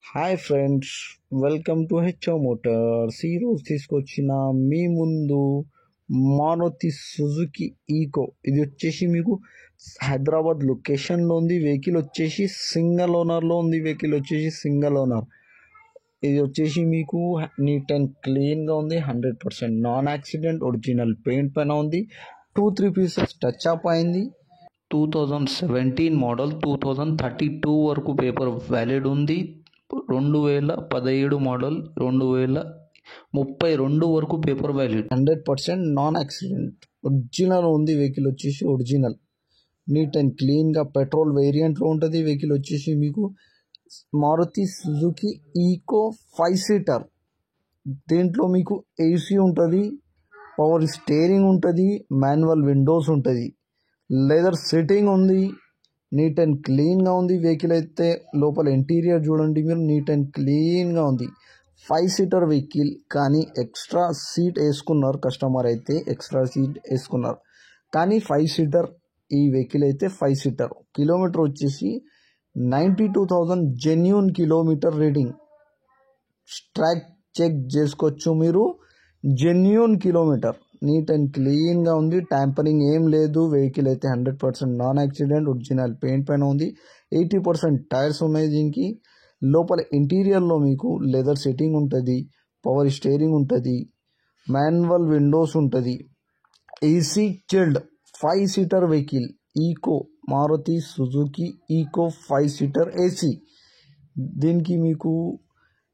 Hi friends, welcome to HO Motors. ఈరోజు తీసుకొచ్చిన మీ ముందు మారుతి సుజుకి ఈకో. ఇది వచ్చేసి మీకు హైదరాబాద్ లొకేషన్లో ఉంది. వెహికల్ వచ్చేసి సింగిల్ ఓనర్లో ఉంది. ఇది వచ్చేసి మీకు నీట్ అండ్ క్లీన్గా ఉంది. 100% నాన్ యాక్సిడెంట్, ఒరిజినల్ పెయింట్ పైన ఉంది. 2-3 పీసెస్ టచ్ అప్ అయింది. 2017 మోడల్, 2032 వరకు పేపర్ వ్యాలిడ్ ఉంది. 2017 మోడల్, 2032 వరకు paper valid. 100% non accident, original ఉంది. వెహికల్ వచ్చేసి ఒరిజినల్, నీట్ అండ్ క్లీన్గా పెట్రోల్ వేరియంట్లో ఉంటుంది. వెహికల్ వచ్చేసి మీకు మారుతి సుజుకి ఈకో 5 సీటర్. దీంట్లో మీకు ఏసీ ఉంటుంది, పవర్ స్టీరింగ్ ఉంటుంది, మాన్యువల్ విండోస్ ఉంటుంది, లెదర్ సిట్టింగ్ ఉంది, నీట్ అండ్ క్లీన్గా ఉంది. వెహికల్ అయితే లోపల ఇంటీరియర్ చూడండి మీరు, నీట్ అండ్ క్లీన్గా ఉంది. 5 సీటర్ వెహికల్, కానీ ఎక్స్ట్రా సీట్ వేసుకున్నారు కస్టమర్ అయితే. కానీ 5 సీటర్ ఈ వెహికల్ అయితే 5 సీటర్. కిలోమీటర్ వచ్చేసి 92,000 genuine kilometre reading. Track check చేసుకోవచ్చు మీరు, జెన్యూన్ కిలోమీటర్. నీట్ అండ్ క్లీన్గా ఉంది, ట్యాంపరింగ్ ఏం లేదు. వెహికల్ అయితే 100% నాన్ యాక్సిడెంట్, ఒరిజినల్ పెయింట్ పైన ఉంది. 80% టైర్స్ ఉన్నాయి దీనికి. లోపల ఇంటీరియర్లో మీకు లెదర్ సెట్టింగ్ ఉంటుంది, పవర్ స్టీరింగ్ ఉంటుంది, మాన్యువల్ విండోస్ ఉంటుంది, AC chilled. 5 seater vehicle Eeco, Maruti Suzuki Eeco 5 seater AC. దీనికి మీకు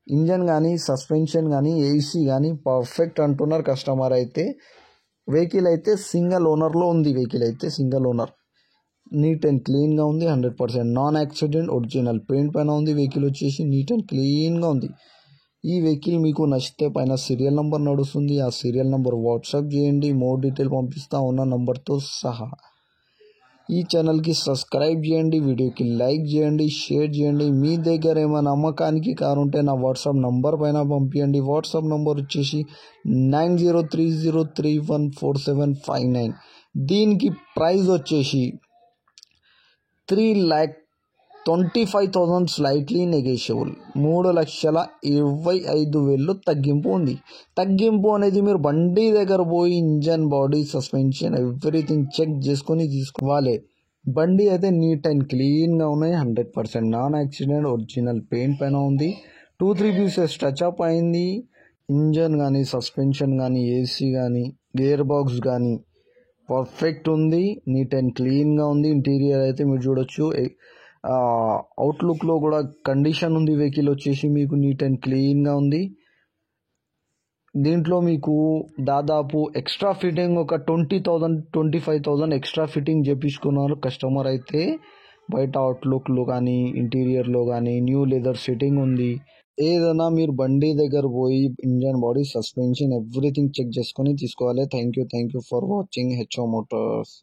ఇంజన్ కానీ, సస్పెన్షన్ కానీ, ఏసీ కానీ పర్ఫెక్ట్ అంటున్నారు కస్టమర్ అయితే. వెహికల్ అయితే సింగిల్ ఓనర్లో ఉంది. నీట్ అండ్ క్లీన్గా ఉంది. 100% నాన్ యాక్సిడెంట్, ఒరిజినల్ పెయింట్ పైన ఉంది. వెహికల్ వచ్చేసి నీట్ అండ్ క్లీన్గా ఉంది. ఈ వెహికల్ మీకు నచ్చితే పైన సీరియల్ నెంబర్ నడుస్తుంది, ఆ సీరియల్ నెంబర్ వాట్సాప్ చేయండి, మోర్ డీటెయిల్ పంపిస్తా ఉన్న నెంబర్తో సహా. ఈ ఛానల్కి సబ్స్క్రైబ్ చేయండి, వీడియోకి లైక్ చేయండి, షేర్ చేయండి. మీ దగ్గర ఏమైనా అమ్మకానికి కారు ఉంటే నా వాట్సాప్ నంబర్ పైన పంపించండి. వాట్సాప్ నంబర్ వచ్చేసి 9030314759. దీనికి ప్రైస్ వచ్చేసి 3,25,000 స్లైట్లీ నెగోషియబుల్. 3,25,000 తగ్గింపు ఉంది. తగ్గింపు అనేది మీరు బండి దగ్గర పోయి engine, body, suspension everything check చేసుకొని తీసుకోవాలి. బండి అయితే నీట్ అండ్ క్లీన్గా ఉన్నాయి. 100% నాన్ యాక్సిడెంట్, ఒరిజినల్ పెయింట్ పైన ఉంది. 2-3 పీసెస్ టచ్అప్ అయింది. ఇంజన్ కానీ, సస్పెన్షన్ కానీ, ఏసీ కానీ, గేర్ బాక్స్ కానీ పర్ఫెక్ట్ ఉంది. నీట్ అండ్ క్లీన్గా ఉంది. ఇంటీరియర్ అయితే మీరు చూడొచ్చు. అవుట్లుక్లో కూడా కండిషన్ ఉంది. వెహికల్ వచ్చేసి మీకు నీట్ అండ్ క్లీన్గా ఉంది. దీంట్లో మీకు దాదాపు ఎక్స్ట్రా ఫిట్టింగ్ ఒక 20,000-25,000 ఎక్స్ట్రా ఫిట్టింగ్ చేపించుకున్నారు కస్టమర్ అయితే. బయట అవుట్లుక్లో కానీ, ఇంటీరియర్లో కానీ న్యూ లెదర్ సెట్టింగ్ ఉంది. ఏదైనా మీరు బండి దగ్గర పోయి engine, body, suspension everything check చేసుకొని తీసుకోవాలి. Thank you for watching HO Motors.